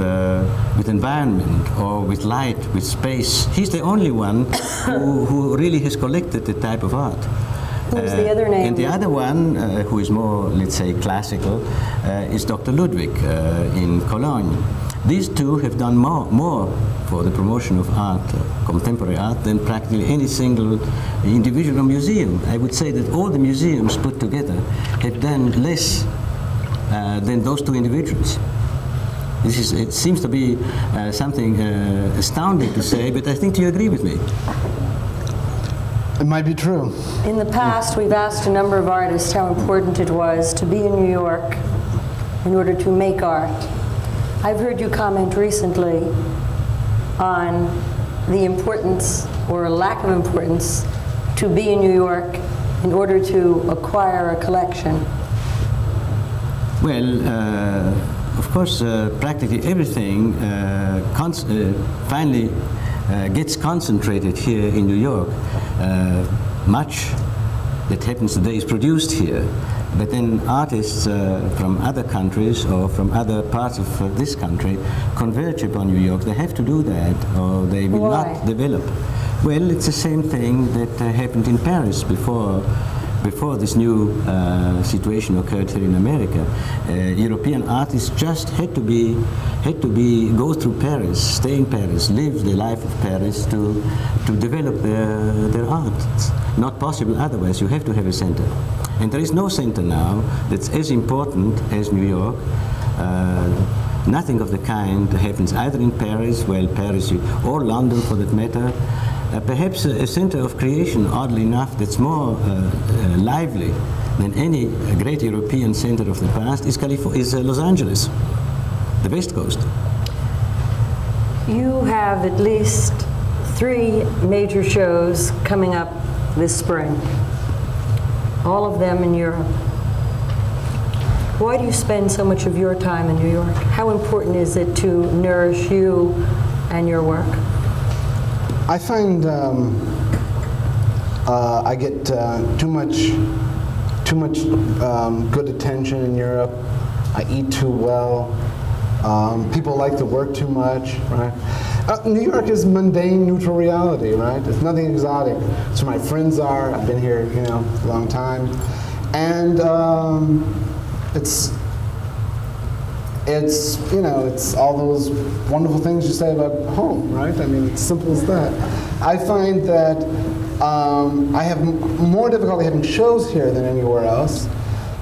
environment or with light, with space. He's the only one who really has collected the type of art. Who's the other name? And the other one, who is more, let's say, classical, is Dr. Ludwig in Cologne. These two have done more for the promotion of art, contemporary art, than practically any single individual museum. I would say that all the museums put together have done less than those two individuals. It seems to be something astounding to say, but I think you agree with me. It might be true. In the past, we've asked a number of artists how important it was to be in New York in order to make art. I've heard you comment recently on the importance or lack of importance to be in New York in order to acquire a collection. Well, of course, practically everything finally gets concentrated here in New York. Much that happens today is produced here. But then artists from other countries or from other parts of this country converge upon New York. They have to do that or they will not develop. Well, it's the same thing that happened in Paris before this new situation occurred here in America. European artists just had to go through Paris, stay in Paris, live the life of Paris to develop their art. It's not possible otherwise. You have to have a center. And there is no center now that's as important as New York. Nothing of the kind happens either in Paris, or London for that matter. Perhaps a center of creation, oddly enough, that's more lively than any great European center of the past is Los Angeles, the West Coast. You have at least 3 major shows coming up this spring, all of them in Europe. Why do you spend so much of your time in New York? How important is it to nourish you and your work? I find I get too much good attention in Europe. I eat too well. People like to work too much, right? New York is mundane, neutral reality, right? It's nothing exotic. It's where my friends are. I've been here, a long time, and it's all those wonderful things you say about home, right? I mean, it's simple as that. I find that I have more difficulty having shows here than anywhere else.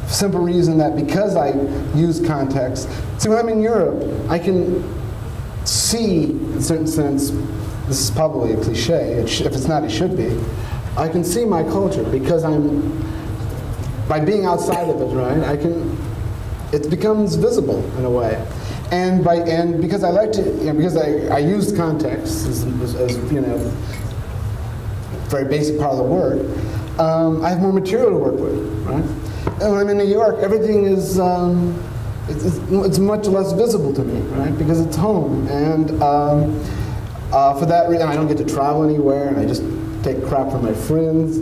Simple reason that because I use context. See, when I'm in Europe, I can see, in a certain sense, this is probably a cliche, if it's not, it should be. I can see my culture because by being outside of it, right, it becomes visible in a way. And because I like to, because I use context as very basic part of the work, I have more material to work with, right? And when I'm in New York, everything is, it's much less visible to me, right? Because it's home. And for that reason, I don't get to travel anywhere, and I just take crap from my friends,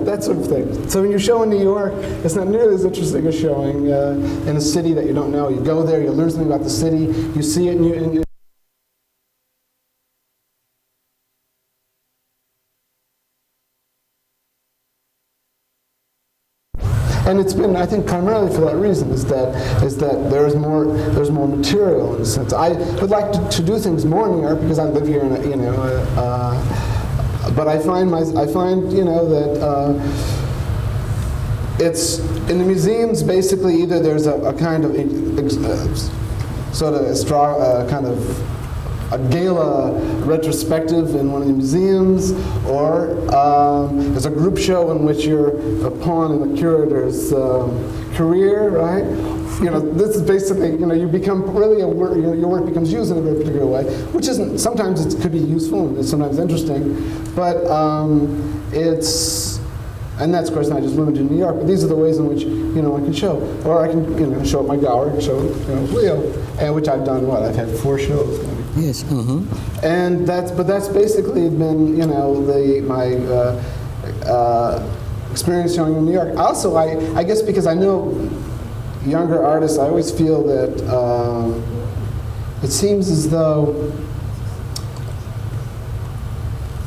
that sort of thing. So when you show in New York, it's not nearly as interesting as showing in a city that you don't know. You go there, you learn something about the city, you see it, And it's been, I think, primarily for that reason, is that there's more material in a sense. I would like to do things more in New York because I live here, and but I find that it's in the museums. Basically, either there's a kind of sort of kind of a gala retrospective in one of the museums, or there's a group show in which you're a pawn in the curator's career, right? This is basically, you become really your work becomes used in a very particular way, which isn't, sometimes it could be useful and it's sometimes interesting, but and that's, of course, not just limited to New York, but these are the ways in which, I can show. Or I can, show at my gallery, show, Leo, and which I've done, I've had 4 shows. Yes. Mm-hmm. And that's basically been, my experience showing in New York. Also, I guess because I know younger artists, I always feel that it seems as though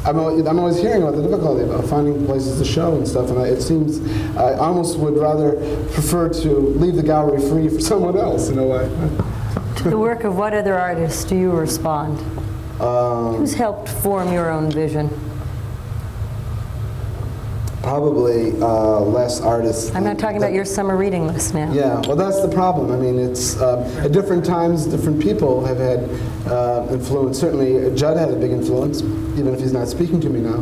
I'm always hearing about the difficulty about finding places to show and stuff, and it seems I almost would rather prefer to leave the gallery free for someone else in a way. To the work of what other artists do you respond? Who's helped form your own vision? Probably less artists. I'm not talking about your summer reading list now. Yeah, well, that's the problem. I mean, it's at different times, different people have had influence. Certainly, Judd had a big influence, even if he's not speaking to me now.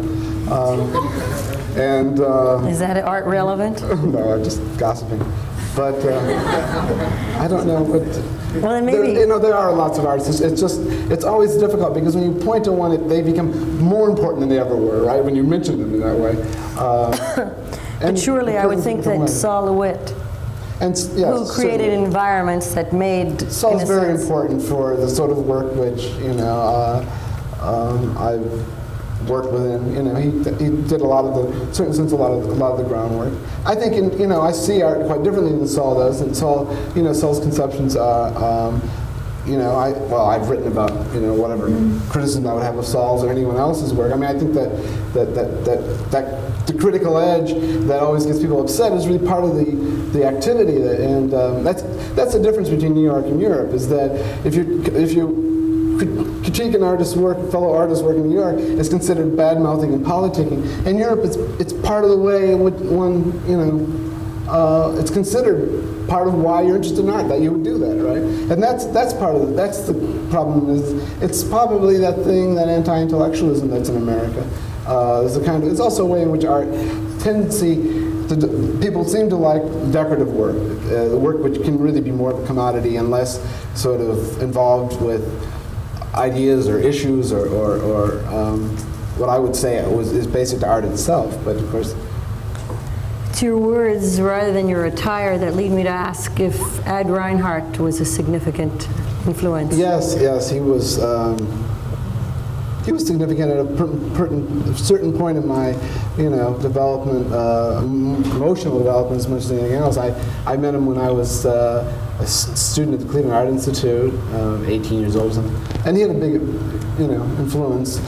Is that art relevant? No, I'm just gossiping. But I don't know. But well, then maybe there are lots of artists. It's always difficult because when you point to one, they become more important than they ever were, right? When you mention them in that way. But surely I would think that Saul LeWitt, who created environments that made... Saul's very important for the sort of work which, I've worked with him. He did a lot of the, certain sense, a lot of the groundwork. I think, I see art quite differently than Saul does, and Saul's conceptions are, I've written about, whatever criticism I would have of Saul's or anyone else's work. I mean, I think that the critical edge that always gets people upset is really part of the activity, and that's the difference between New York and Europe. Is that if you critique an artist's work, fellow artist's work in New York, is considered bad-mouthing and politicking. In Europe, it's part of the way in which one, it's considered part of why you're interested in art, that you would do that, right? And that's part of that's the problem. Is it's probably that thing, that anti-intellectualism that's in America. It's also a way in which art people seem to like decorative work, work which can really be more of a commodity and less sort of involved with ideas or issues or what I would say is basic to art itself. But of course, it's your words rather than your attire that lead me to ask if Ad Reinhardt was a significant influence. Yes, he was. He was significant at a certain point in my, development, emotional development as much as anything else. I met him when I was a student at the Cleveland Art Institute, 18 years old or something, and he had a big, influence.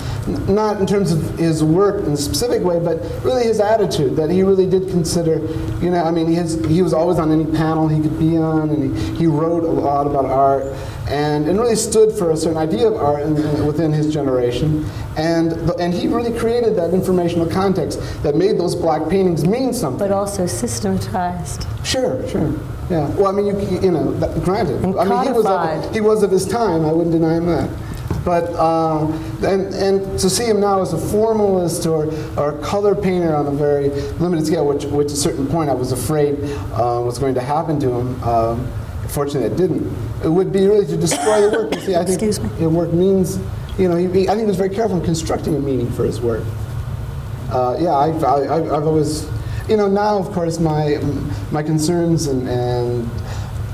Not in terms of his work in a specific way, but really his attitude, that he really did consider, he was always on any panel he could be on, and he wrote a lot about art, and really stood for a certain idea of art within his generation, and he really created that informational context that made those black paintings mean something. But also systematized. Sure. Yeah. Well, I mean, granted. And codified. He was of his time. I wouldn't deny him that. But and to see him now as a formalist or a color painter on a very limited scale, which at a certain point I was afraid was going to happen to him. Fortunately, it didn't. It would be really to destroy the work. You see, I think work means. I think he was very careful in constructing a meaning for his work. I've always. Now, of course, my concerns and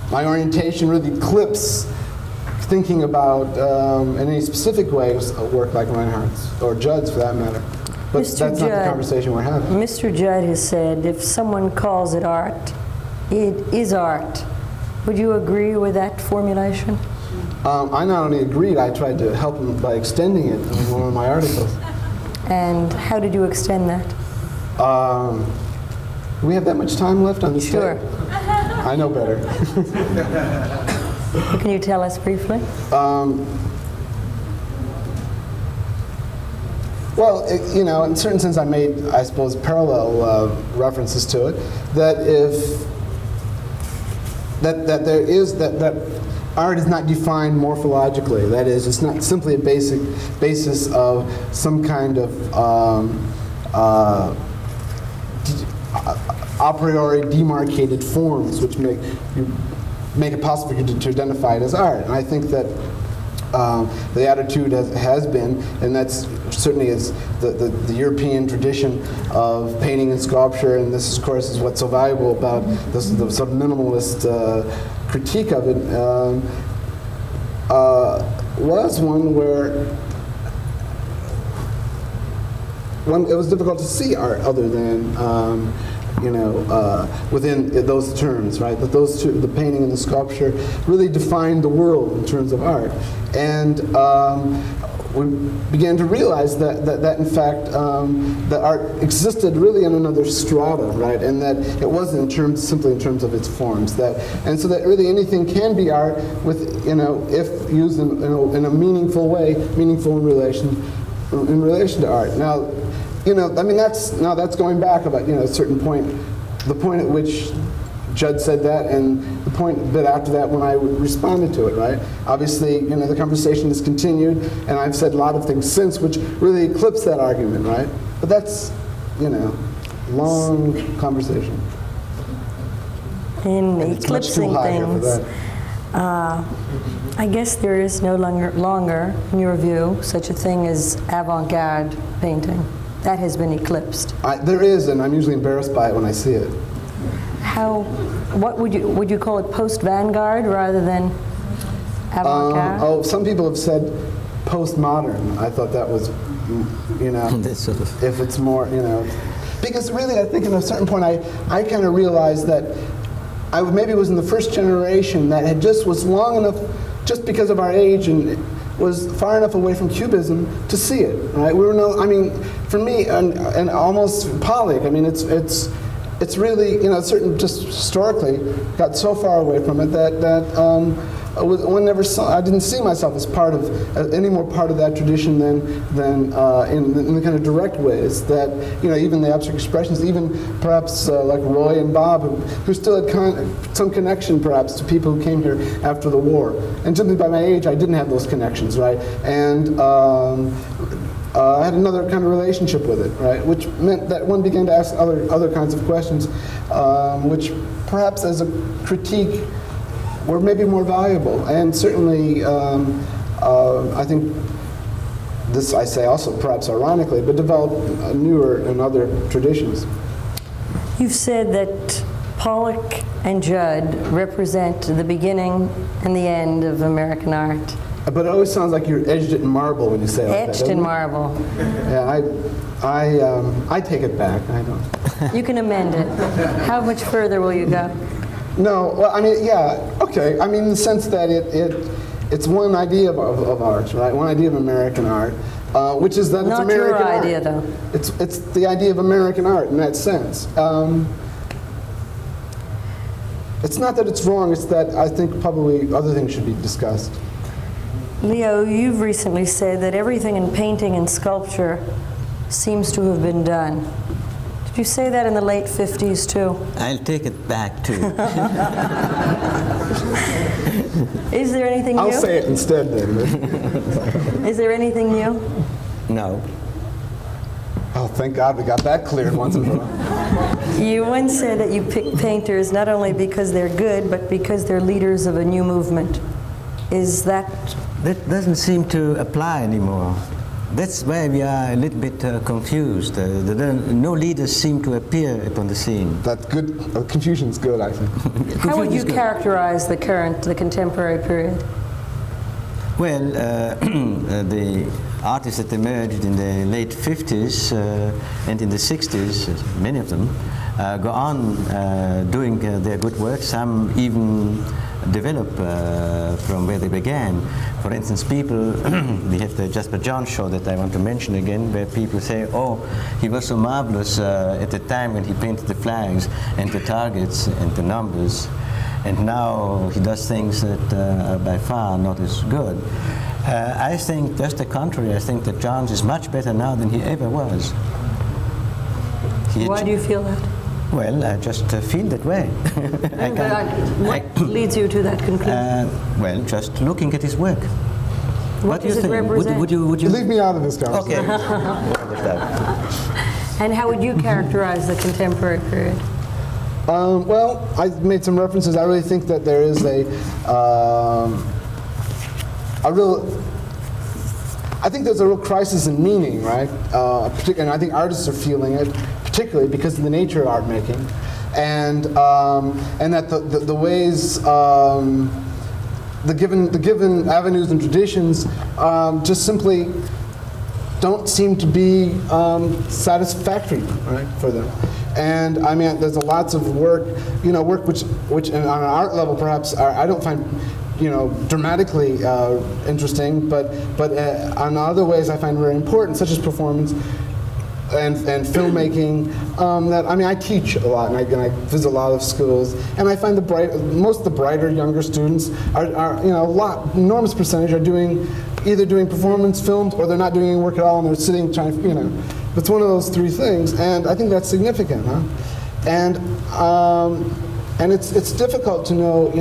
my orientation really eclipse thinking about in any specific way a work like Reinhardt's, or Judd's for that matter. But that's not the conversation we're having. Mr. Judd has said, if someone calls it art, it is art. Would you agree with that formulation? I not only agreed, I tried to help him by extending it in one of my articles. And how did you extend that? Do we have that much time left on this Sure. tape? I know better. Can you tell us briefly? Well, you know, in a certain sense, I made, I suppose, parallel references to it. That if that there is that art is not defined morphologically. That is, it's not simply a basis of some kind of a priori demarcated forms, which make it possible for you to identify it as art. And I think that the attitude has been, and that's certainly is the European tradition of painting and sculpture, and this, of course, is what's so valuable about the sort of minimalist critique of it, was one where it was difficult to see art other than within those terms, right? That those two, the painting and the sculpture, really defined the world in terms of art. And we began to realize that in fact, that art existed really in another strata, right? And that it wasn't simply in terms of its forms. And so that really anything can be art with, if used in a meaningful way, meaningful in relation to art. Now, that's going back about, a certain point, the point at which Judd said that, and the point a bit after that when I responded to it, right? Obviously, the conversation has continued, and I've said a lot of things since which really eclipse that argument, right? But that's, long conversation. In And it's much too eclipsing high here for things, that. I guess there is no longer, in your view, such a thing as avant-garde painting. That has been eclipsed. There is, and I'm usually embarrassed by it when I see it. What would you call it, post-vanguard rather than avant-garde? Some people have said postmodern. I thought that was, That's sort of. if it's more, because really I think at a certain point I kind of realized that I maybe was in the first generation that was long enough, just because of our age, and was far enough away from Cubism to see it, right? For me, and almost Pollock, it's really, certain, just historically, got so far away from it that I didn't see myself as part of, any more part of that tradition than in the kind of direct ways that, even the abstract expressionists, even perhaps like Roy and Bob, who still had some connection perhaps to people who came here after the war. And simply by my age, I didn't have those connections, right? And I had another kind of relationship with it, right? Which meant that one began to ask other kinds of questions, which perhaps as a critique were maybe more valuable. And certainly, I think this I say also perhaps ironically, but developed newer and other traditions. You've said that Pollock and Judd represent the beginning and the end of American art. But it always sounds like you're edged it in marble when you say it like that, Etched doesn't in it? marble. Yeah, I take it back. I don't. You can amend it. How much further will you go? No, well, okay. In the sense that it's one idea of art, right? One idea of American art, which is that it's Not American your art. idea, though. It's the idea of American art in that sense. It's not that it's wrong. It's that I think probably other things should be discussed. Leo, you've recently said that everything in painting and sculpture seems to have been done. Did you say that in the late 50s, too? I'll take it back too. Is there anything new? I'll say it instead then. Is there anything new? No. Oh, thank God we got that cleared once and for all. You once said that you pick painters not only because they're good, but because they're leaders of a new movement. Is that... That doesn't seem to apply anymore. That's why we are a little bit confused. No leaders seem to appear upon the scene. That's good. Confusion's good, I think. How would you characterize the contemporary period? Well, the artists that emerged in the late 50s and in the 60s, many of them, go on doing their good work. Some even develop from where they began. For instance, people, we have the Jasper John show that I want to mention again, where people say, oh, he was so marvelous at the time when he painted the flags and the targets and the numbers, and now he does things that are by far not as good. I think just the contrary. I think that Johns is much better now than he ever was. Why do you feel that? Well, I just feel that way. What leads you to that conclusion? Well, just looking at his work. What do you does it think? represent? Would you Leave me out of this conversation. Okay. And how would you characterize the contemporary period? Well, I made some references. I really think that there is I think there's a real crisis in meaning, right? And I think artists are feeling it, particularly because of the nature of art making, and that the ways, the given avenues and traditions just simply don't seem to be satisfactory, right, for them. And I mean, there's lots of work, work which on an art level perhaps I don't find, dramatically interesting, but on other ways I find very important, such as performance and filmmaking. I teach a lot, and I visit a lot of schools, and I find most of the brighter younger students are enormous percentage are either doing performance films or they're not doing any work at all, and they're sitting trying to, it's one of those three things, and I think that's significant, huh? And it's difficult to know,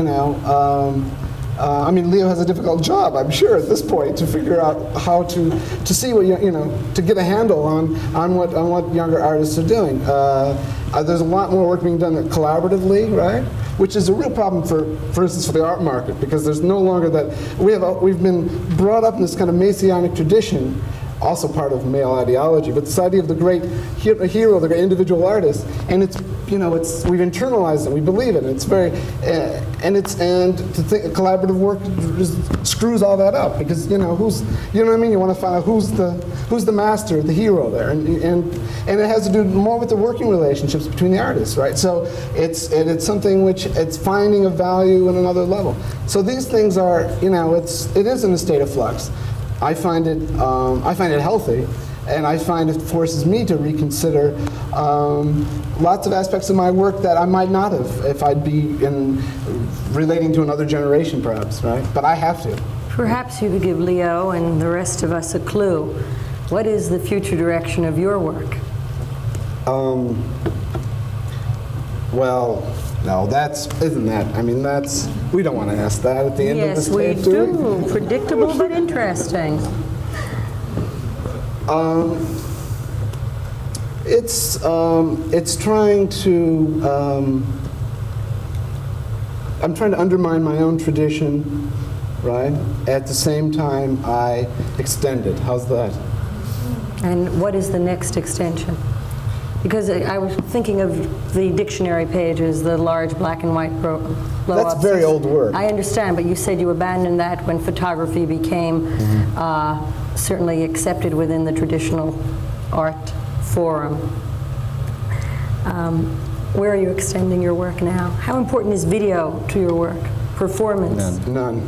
Leo has a difficult job, I'm sure, at this point, to figure out how to see what to get a handle on what younger artists are doing. There's a lot more work being done collaboratively, right? Which is a real problem for instance, for the art market, because there's no longer that we've been brought up in this kind of Messianic tradition, also part of male ideology, but this idea of the great hero, the great individual artist, and we've internalized it, we believe it, and it's very, and to think collaborative work just screws all that up, because you want to find out who's the master, the hero there, and it has to do more with the working relationships between the artists, right? So it's something which it's finding a value in another level. So these things are, it is in a state of flux. I find it healthy, and I find it forces me to reconsider lots of aspects of my work that I might not have if I'd be relating to another generation, perhaps, right? But I have to. Perhaps you could give Leo and the rest of us a clue. What is the future direction of your work? Well, no, we don't want to ask that at the end of this tape, do we? Yes, we do. Predictable but interesting. It's trying to, I'm trying to undermine my own tradition, right? At the same time, I extend it. How's that? And what is the next extension? Because I was thinking of the dictionary pages, the large black and white blow-ups. That's very old work. I understand, but you said you abandoned that when photography became certainly accepted within the traditional art forum. Where are you extending your work now? How important is video to your work? Performance? None.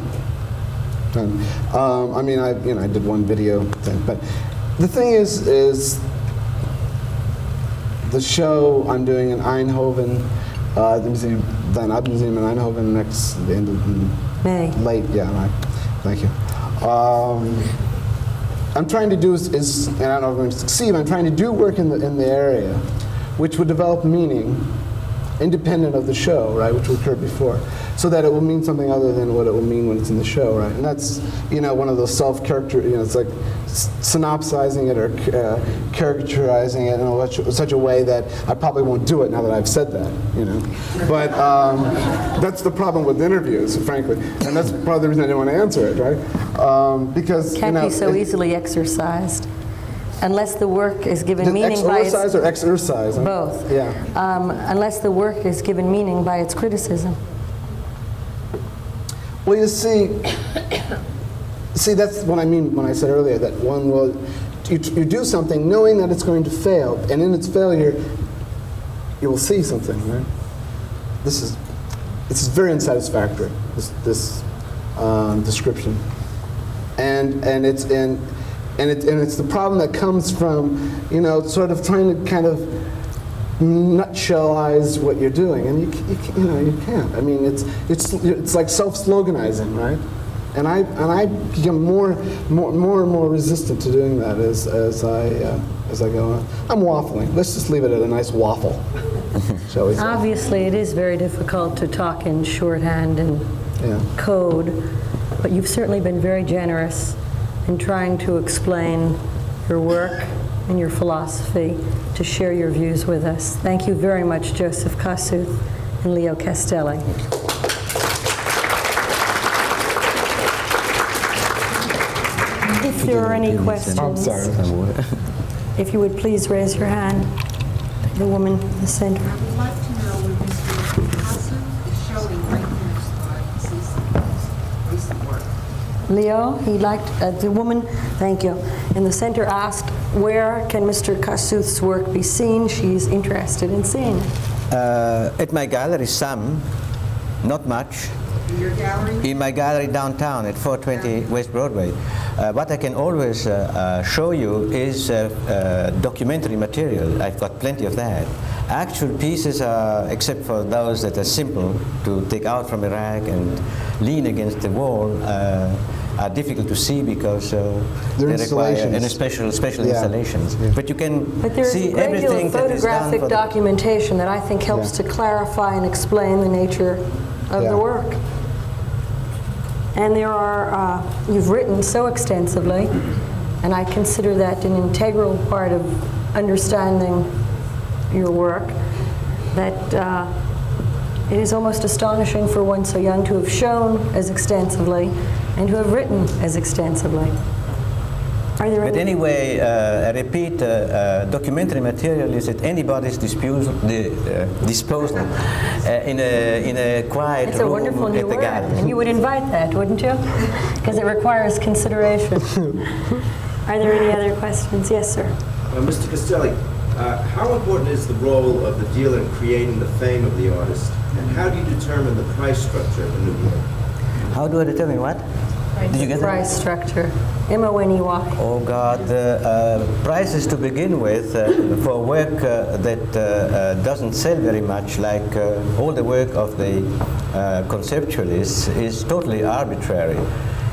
I did one video thing, but the thing is the show I'm doing in Eindhoven, the museum, Van Abbe Museum in Eindhoven the end of May. Late, yeah, right. Thank you. I'm trying to do is, and I don't know if I'm going to succeed, I'm trying to do work in the area, which would develop meaning, independent of the show, right, which occurred before, so that it will mean something other than what it will mean when it's in the show, right? And that's, one of those self-character, it's like synopsizing it or characterizing it in such a way that I probably won't do it now that I've said that, But that's the problem with interviews, frankly, and that's part of the reason I didn't want to answer it, right? Because Can't be so easily exercised. Unless the work is given meaning by its... Exercise or exercise? Both. Yeah. Unless the work is given meaning by its criticism. Well, you see, that's what I mean when I said earlier that one will, you do something knowing that it's going to fail, and in its failure, you will see something, right? It's very unsatisfactory, this description. And it's the problem that comes from, sort of trying to kind of nutshellize what you're doing, and you can't. I mean, it's like self-sloganizing, right? And I become more and more resistant to doing that as I go on. I'm waffling. Let's just leave it at a nice waffle, shall we say? Obviously, it is very difficult to talk in shorthand and code, but you've certainly been very generous in trying to explain your work and your philosophy, to share your views with us. Thank you very much, Joseph Kosuth and Leo Castelli. If there are any questions, if you would please raise your hand. The woman in the center. I would like to know where Mr. Kossuth is showing right here so I can see some of his recent work. Leo, he liked, the woman, thank you, in the center asked, where can Mr. Kossuth's work be seen? She's interested in seeing it. At my gallery, some, not much. In your gallery? In my gallery downtown at 420 West Broadway. What I can always show you is documentary material. I've got plenty of that. Actual pieces, except for those that are simple to take out from a rack and lean against the wall, are difficult to see because they require special installations. Yeah. But you can see everything that is done. Photographic documentation that I think helps to clarify and explain the nature of the work. And there are, you've written so extensively, and I consider that an integral part of understanding your work, that it is almost astonishing for one so young to have shown as extensively and to have written as extensively. Are there any? Anyway, I repeat, documentary material is at anybody's disposal in a quiet It's a room wonderful new at the word, gallery. and you would invite that, wouldn't you? Because it requires consideration. Are there any other questions? Yes, sir. Mr. Castelli, how important is the role of the dealer in creating the fame of the artist, and how do you determine the price structure of a new work? How do I determine what? Did you get that? Price structure. M-O-N-E-Y. Oh God, prices to begin with for work that doesn't sell very much, like all the work of the conceptualists, is totally arbitrary.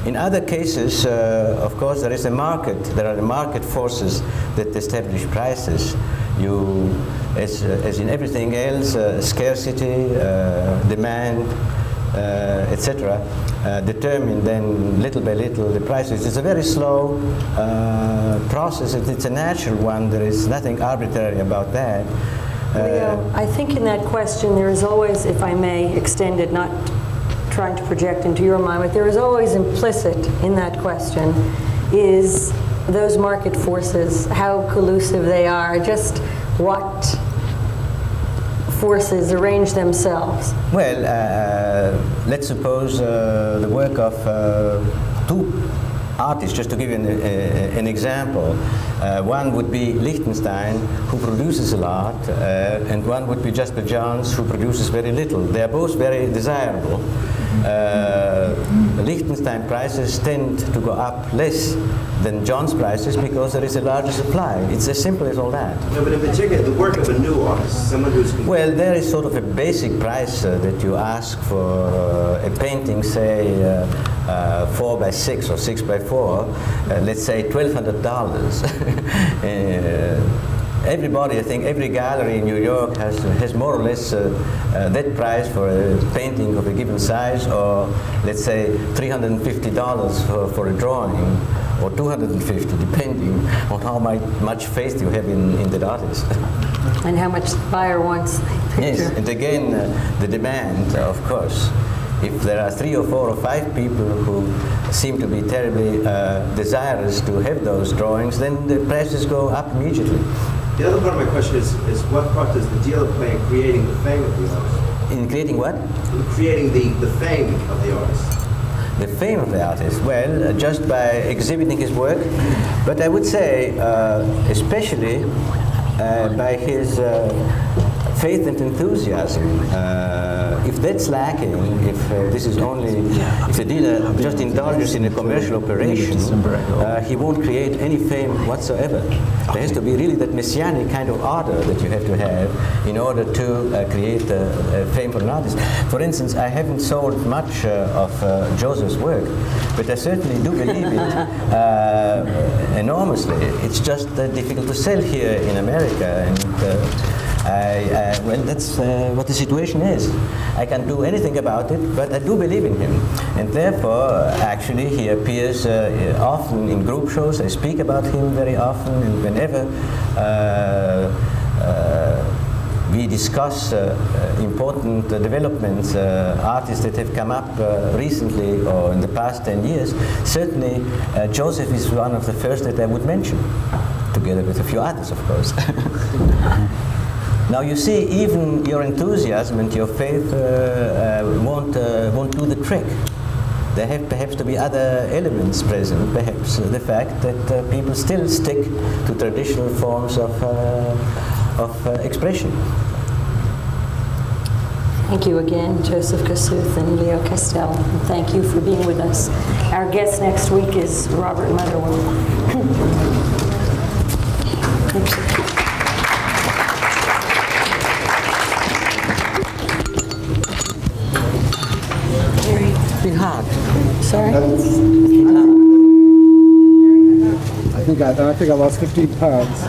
In other cases, of course, there is a market. There are the market forces that establish prices. As in everything else, scarcity, demand, etc., determine then little by little the prices. It's a very slow process. It's a natural one. There is nothing arbitrary about that. Leo, I think in that question there is always, if I may extend it, not trying to project into your mind, but there is always implicit in that question is those market forces, how collusive they are, just what forces arrange themselves. Well, let's suppose the work of two artists, just to give you an example. One would be Lichtenstein, who produces a lot, and one would be Jasper Johns, who produces very little. They are both very desirable. Lichtenstein prices tend to go up less than John's prices because there is a larger supply. It's as simple as all that. No, but in particular, the work of a new artist, someone who's... Well, there is sort of a basic price that you ask for a painting, say 4 by 6 or 6 by 4, let's say $1,200. Everybody, I think every gallery in New York has more or less that price for a painting of a given size, or let's say $350 for a drawing, or $250, depending on how much faith you have in that artist. And how much the buyer wants the picture. Yes, and again, the demand, of course. If there are 3 or 4 or 5 people who seem to be terribly desirous to have those drawings, then the prices go up immediately. The other part of my question is what part does the dealer play in creating the fame of the artist? In creating what? In creating the fame of the artist. The fame of the artist? Well, just by exhibiting his work, but I would say especially by his faith and enthusiasm. If that's lacking, if this is only, if the dealer just indulges in a commercial operation, he won't create any fame whatsoever. There has to be really that messianic kind of ardor that you have to have in order to create fame for an artist. For instance, I haven't sold much of Joseph's work, but I certainly do believe it enormously. It's just difficult to sell here in America, and well, that's what the situation is. I can't do anything about it, but I do believe in him. And therefore, actually, he appears often in group shows. I speak about him very often, and whenever we discuss important developments, artists that have come up recently or in the past 10 years, certainly Joseph is one of the first that I would mention, together with a few others, of course. Now you see, even your enthusiasm and your faith won't do the trick. There have perhaps to be other elements present, perhaps the fact that people still stick to traditional forms of expression. Thank you again, Joseph Kossuth and Leo Castelli. And thank you for being with us. Our guest next week is Robert Motherwell. Big hard. Sorry? I think I lost 15 pounds.